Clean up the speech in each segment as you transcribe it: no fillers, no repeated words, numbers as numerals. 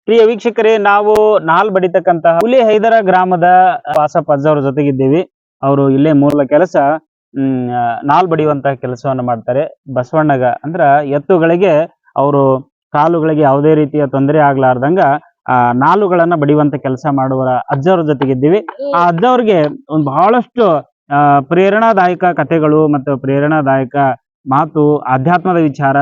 ಪ್ರಿಯ ವೀಕ್ಷಕರೇ, ನಾವು ನಾಲ್ ಬಡಿತಕ್ಕಂತಹ ಹುಲಿ ಹೈದರ ಗ್ರಾಮದ ವಾಸಪ್ಪ ಅಜ್ಜವ್ರ ಜೊತೆಗಿದ್ದೀವಿ. ಅವರು ಇಲ್ಲೇ ಮೂಲ ಕೆಲಸ ನಾಲ್ ಬಡಿಯುವಂತಹ ಕೆಲಸವನ್ನ ಮಾಡ್ತಾರೆ. ಬಸವಣ್ಣಗ ಅಂದ್ರ ಎತ್ತುಗಳಿಗೆ ಅವರು ಕಾಲುಗಳಿಗೆ ಯಾವುದೇ ರೀತಿಯ ತೊಂದರೆ ಆಗ್ಲಾರ್ದಂಗ ನಾಲುಗಳನ್ನ ಬಡಿಯುವಂತ ಕೆಲಸ ಮಾಡುವ ಅಜ್ಜವ್ರ ಜೊತೆಗಿದ್ದೀವಿ. ಆ ಅಜ್ಜವ್ರಿಗೆ ಒಂದು ಬಹಳಷ್ಟು ಪ್ರೇರಣಾದಾಯಕ ಕಥೆಗಳು ಮತ್ತು ಪ್ರೇರಣಾದಾಯಕ ಮಾತು, ಆಧ್ಯಾತ್ಮದ ವಿಚಾರ,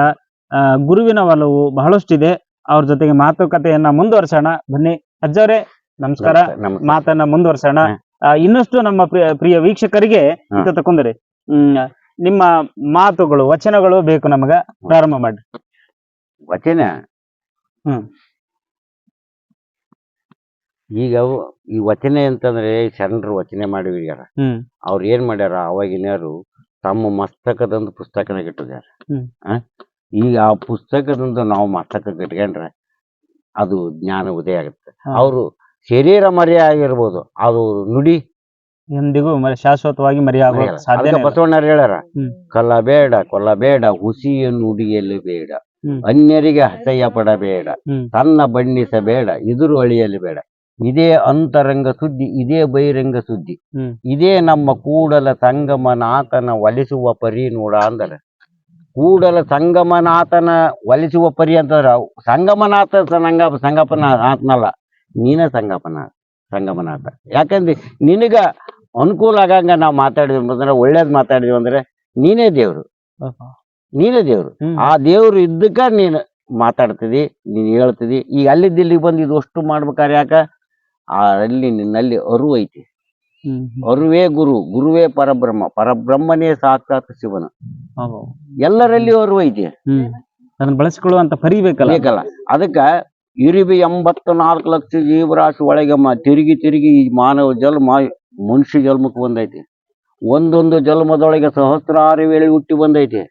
ಗುರುವಿನ ಒಲವು ಬಹಳಷ್ಟಿದೆ. ಅವ್ರ ಜೊತೆಗೆ ಮಾತುಕತೆಯನ್ನ ಮುಂದುವರ್ಸೋಣ ಬನ್ನಿ. ಅಜ್ಜವ್ರೆ ನಮಸ್ಕಾರ. ಮಾತನ್ನ ಮುಂದುವರ್ಸೋಣ. ಇನ್ನಷ್ಟು ನಮ್ಮ ಪ್ರಿಯ ವೀಕ್ಷಕರಿಗೆ ತಕೊಂಡ್ರಿ ನಿಮ್ಮ ಮಾತುಗಳು, ವಚನಗಳು ಬೇಕು ನಮಗ. ಪ್ರಾರಂಭ ಮಾಡಿ. ವಚನ ಈಗ ಈ ವಚನೆ ಅಂತಂದ್ರೆ ಶರಣರು ವಚನೆ ಮಾಡಿವ್ಯಾರ. ಅವ್ರು ಏನ್ ಮಾಡ್ಯಾರ, ಅವಾಗಿನ್ಯಾರು ತಮ್ಮ ಮಸ್ತಕದೊಂದು ಪುಸ್ತಕನ ಇಟ್ಟಿದ್ದಾರೆ. ಈಗ ಆ ಪುಸ್ತಕದಿಂದ ನಾವು ಮಸ್ತಕ ಇಟ್ಕೊಂಡ್ರೆ ಅದು ಜ್ಞಾನ ಉದಯ ಆಗುತ್ತೆ. ಅವರು ಶರೀರ ಮರೆಯ ಆಗಿರ್ಬೋದು, ಅದು ನುಡಿ ಎಂದಿಗೂ ಶಾಶ್ವತವಾಗಿ ಮರೆಯಾಗ ಸಾಧ್ಯ. ಬಸವಣ್ಣರು ಹೇಳ್ಯಾರ, ಕೊಲ್ಲಬೇಡ ಕೊಲ್ಲಬೇಡ ಹುಸಿಯ ನುಡಿಯಲು ಬೇಡ, ಅನ್ಯರಿಗೆ ಅಸಹ್ಯ ಪಡಬೇಡ, ತನ್ನ ಬಣ್ಣಿಸಬೇಡ, ಎದುರು ಅಳಿಯಲು ಬೇಡ. ಇದೇ ಅಂತರಂಗ ಸುದ್ದಿ, ಇದೇ ಬಹಿರಂಗ ಸುದ್ದಿ, ಇದೇ ನಮ್ಮ ಕೂಡಲ ಸಂಗಮನಾಥನ ಒಲಿಸುವ ಪರಿ ನೋಡ ಅಂದರೆ. ಕೂಡಲ ಸಂಗಮನಾಥನ ಒಲಿಸುವ ಪರಿ ಅಂತಂದ್ರ ಸಂಗಮನಾಥ ಸಂಗಮನಾಥನಲ್ಲ, ನೀನ ಸಂಗಮನಾಥ. ಯಾಕಂದ್ರೆ ನಿನಗ ಅನುಕೂಲ ಆಗಂಗ ನಾವು ಮಾತಾಡಿದ್ವಿ ಅಂದ್ರೆ, ಒಳ್ಳೇದ್ ಮಾತಾಡಿದ್ವಿ ಅಂದ್ರೆ ನೀನೇ ದೇವ್ರು. ಆ ದೇವ್ರು ಇದ್ದಕ್ಕ ನೀನು ಮಾತಾಡ್ತಿದಿ, ನೀನ್ ಹೇಳ್ತಿದಿ. ಈಗ ಅಲ್ಲಿದ್ದಿಲ್ಲಿಗೆ ಬಂದು ಇದು ಅಷ್ಟು ಮಾಡ್ಬೇಕಾರೆ ಯಾಕ? ಅಲ್ಲಿ ನಿನ್ನಲ್ಲಿ ಅರಿವು ಐತಿ. ಅರುವೇ ಗುರು, ಗುರುವೇ ಪರಬ್ರಹ್ಮ, ಪರಬ್ರಹ್ಮನೇ ಸಾಕ್ಷಾತ್ ಶಿವನ. ಎಲ್ಲರಲ್ಲಿ ಅರಿವು ಐತಿ, ಅದನ್ನ ಬಳಸಿಕೊಳ್ಳುವಂತ ಬೇಕಲ್ಲ. ಅದಕ್ಕ ಇರಿಬಿ 84 ಲಕ್ಷ ಜೀವರಾಶಿ ಒಳಗೆ ತಿರುಗಿ ಈ ಮಾನವ ಜನ್ಮ ಮನುಷ್ಯ ಜನ್ಮಕ್ಕೆ ಬಂದೈತಿ. ಒಂದೊಂದು ಜನ್ಮದೊಳಗೆ ಸಹಸ್ರಾರು ವೇಳೆ ಹುಟ್ಟಿ ಬಂದೈತಿ.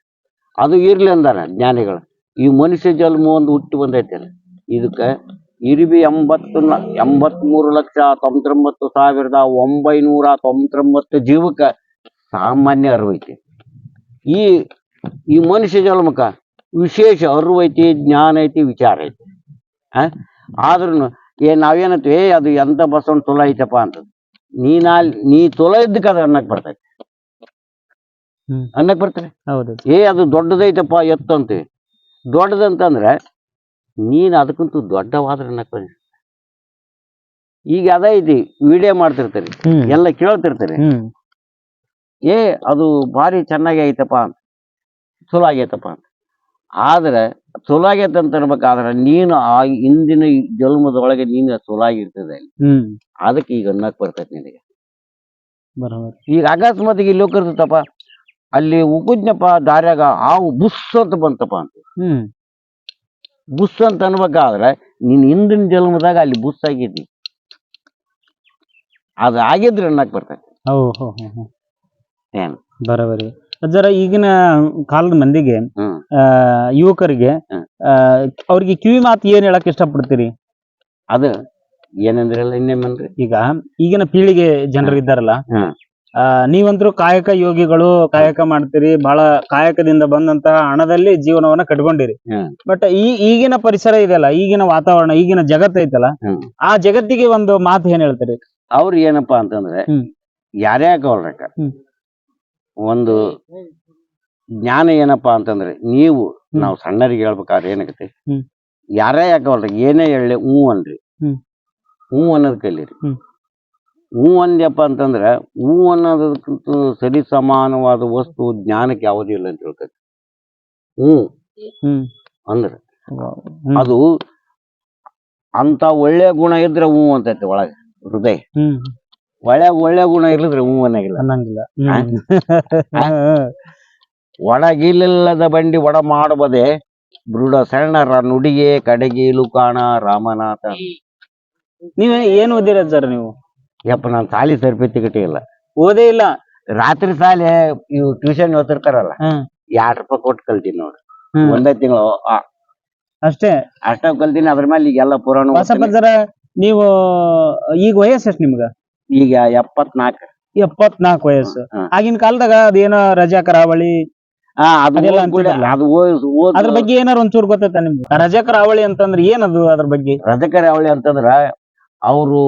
ಅದು ಇರ್ಲಿ ಅಂದಾರ ಜ್ಞಾನಿಗಳು. ಈ ಮನುಷ್ಯ ಜನ್ಮ ಒಂದು ಹುಟ್ಟಿ ಬಂದೈತಿ. ಇದಕ್ಕ ಇರಿಬಿ 83,99,999 ಜೀವಕ್ಕ ಸಾಮಾನ್ಯ ಅರಿವು ಐತಿ. ಈ ಮನುಷ್ಯ ಜನ್ಮಕ್ಕ ವಿಶೇಷ ಅರಿವು ಐತಿ, ಜ್ಞಾನ ಐತಿ, ವಿಚಾರ ಐತಿ. ಆದ್ರೂ ನಾವೇನಂತೀವಿ, ಅದು ಎಂತ ಬಸವಣ್ಣ ತುಲ ಐತಪ್ಪ ಅಂತ. ನೀ ತುಲ ಇದ್ದಕ್ಕೆ ಅದು ಅನ್ನಕ್ ಬರ್ತೈತಿ, ಅನ್ನಕ್ ಬರ್ತಾರೆ. ಅದು ದೊಡ್ಡದೈತಪ್ಪ ಎತ್ತು ಅಂತೀವಿ. ದೊಡ್ಡದಂತಂದ್ರೆ ನೀನ್ ಅದಕ್ಕಂತೂ ದೊಡ್ಡವಾದ್ರೆ ಅನ್ನಕ್ ಬರ್ತೈತಿ. ಈಗ ಅದೈತಿ, ವಿಡಿಯೋ ಮಾಡ್ತಿರ್ತಾರೆ, ಎಲ್ಲ ಕೇಳ್ತಿರ್ತಾರೆ, ಅದು ಭಾರಿ ಚೆನ್ನಾಗಿ ಐತಪ್ಪ ಅಂತ, ಚಲೋ ಆಗೈತಪ್ಪ ಅಂತ. ಆದ್ರೆ ಚಲೋ ಆಗೈತೆ ಅಂತ ಅನ್ಬೇಕಾದ್ರೆ ನೀನು ಆ ಹಿಂದಿನ ಜನ್ಮದೊಳಗೆ ನೀನು ಚಲೋ ಆಗಿರ್ತದೆ. ಅದಕ್ಕೆ ಈಗ ಅನ್ನಕ್ ಬರ್ತೈತಿ ನಿನಗೆ. ಈಗ ಅಕಸ್ಮಾತ್ ಇಲ್ಲಿ ಹೋಗಿರ್ತಪ್ಪ, ಅಲ್ಲಿ ಉಗುಜ್ನಪ್ಪ ದಾರ್ಯಾಗ ಹಾವು ಬುಸ್ ಅಂತ ಬಂತಪ್ಪ ಅಂತ. ಬುಸ್ ಅಂತ ಅನ್ಬೇಕಾದ್ರೆ ನೀನ್ ಹಿಂದಿನ ಜನ್ಮದಾಗ ಅಲ್ಲಿ ಬುಸ್ ಆಗಿದ್ದಿ, ಅದು ಆಗಿದ್ರೆ ಅನ್ನಕ್ ಬರ್ತೈತಿ. ಏನು ಬರಬರಿ ಜರ ಈಗಿನ ಕಾಲದ ಮಂದಿಗೆ, ಯುವಕರಿಗೆ, ಅವ್ರಿಗೆ ಕಿವಿ ಮಾತು ಏನ್ ಹೇಳಕ್ ಇಷ್ಟಪಡ್ತೀರಿ? ಅದು ಏನಂದ್ರಲ್ಲ ಇನ್ನೇಮನ್ರಿ, ಈಗ ಈಗಿನ ಪೀಳಿಗೆ ಜನರು ಇದ್ದಾರಲ್ಲ, ನೀವಂತರೂ ಕಾಯಕ ಯೋಗಿಗಳು, ಕಾಯಕ ಮಾಡ್ತೀರಿ, ಬಹಳ ಕಾಯಕದಿಂದ ಬಂದಂತಹ ಹಣದಲ್ಲಿ ಜೀವನವನ್ನ ಕಟ್ಕೊಂಡಿರಿ. ಬಟ್ ಈಗಿನ ಪರಿಸರ ಇದೆಯಲ್ಲ, ಈಗಿನ ವಾತಾವರಣ, ಈಗಿನ ಜಗತ್ತು ಐತಲ್ಲ, ಆ ಜಗತ್ತಿಗೆ ಒಂದು ಮಾತು ಏನ್ ಹೇಳ್ತೀರಿ? ಅವ್ರು ಏನಪ್ಪಾ ಅಂತಂದ್ರೆ, ಯಾರೇ ಹಾಕೋಲ್ರಕ್ಕ ಒಂದು ಜ್ಞಾನ ಏನಪ್ಪಾ ಅಂತಂದ್ರೆ, ನಾವು ಸಣ್ಣರಿಗೆ ಹೇಳ್ಬೇಕಾದ್ರೆ ಏನಾಗತ್ತೆ, ಯಾರೇ ಯಾಕವಲ್ರಿ ಏನೇ ಹೇಳಿ ಹ್ಞೂ ಅನ್ರಿ, ಹ್ಞೂ ಅನ್ನೋದ್ ಕಲೀರಿ. ಹ್ಞೂ ಅಂದ್ಯಪ್ಪ ಅಂತಂದ್ರೆ, ಹ್ಞೂ ಅನ್ನೋದಕ್ಕಂತೂ ಸರಿ ಸಮಾನವಾದ ವಸ್ತು ಜ್ಞಾನಕ್ಕೆ ಯಾವುದೂ ಇಲ್ಲ ಅಂತ ಹೇಳ್ತೈತಿ. ಹ್ಞೂ ಅಂದ್ರೆ ಅದು ಅಂತ ಒಳ್ಳೆ ಗುಣ ಇದ್ರೆ ಹ್ಞೂ ಅಂತೈತಿ ಒಳಗೆ ಹೃದಯ. ಒಳ್ಳೆ ಗುಣ ಇರ್ಲಿದ್ರೆ ಹ್ಞೂ ಅನ್ನಂಗಿಲ್ಲ. ಒಳಗಿಲ್ಲದ ಬಂಡಿ ಒಡ ಮಾಡಬದೆ ಬೃಢ ಸಣ್ಣರ ನುಡಿಗೆ ಕಡೆಗೀಲು ಕಾಣ ರಾಮನಾಥ. ನೀವ್ ಏನ್ ಓದಿರ ಸರ್ ನೀವು? ಯಪ್ಪ, ನಾನು ಸಾಲಿ ಸರ್ಟಿಫಿಕೇಟ್ ಇಲ್ಲ, ಓದೇ ಇಲ್ಲ. ರಾತ್ರಿ ಸಾಲಿ ಇವು ಟ್ಯೂಷನ್ ಓದ್ತಿರ್ತಾರಲ್ಲ, 2 ರೂಪಾಯಿ ಕೊಟ್ಟು ಕಲ್ತೀನಿ ನೋಡ್ರಿ. 1 ತಿಂಗಳು ಅಷ್ಟೇ ಕಲ್ತೀನಿ. ಅದ್ರ ಮೇಲೆ ಈಗೆಲ್ಲ ಪುರಾಣ. ನೀವು ಈಗ ವಯಸ್ಸು ಎಷ್ಟು ನಿಮ್ಗ? ಈಗ 74. 74 ವಯಸ್ಸು. ಹಾ. ಆಗಿನ ಕಾಲದಾಗ ಅದೇನೋ ರಜಾ ಕರಾವಳಿ ಅದು ಅದೆಲ್ಲ ಹೋಗ್ಬಿಡಿ, ಅಂತಿದ್ರಲ್ಲ. ಅದು ಅದ್ರ ಬಗ್ಗೆ ಏನಾರ ಒಂಚೂರು ಗೊತ್ತೈತ ನಿಮ್ಗೆ? ರಜಾ ಕರಾವಳಿ ಅಂತಂದ್ರೆ ಏನದು ಅದ್ರ ಬಗ್ಗೆ? ರಜಕರಾವಳಿ ಅಂತಂದ್ರ ಅವರು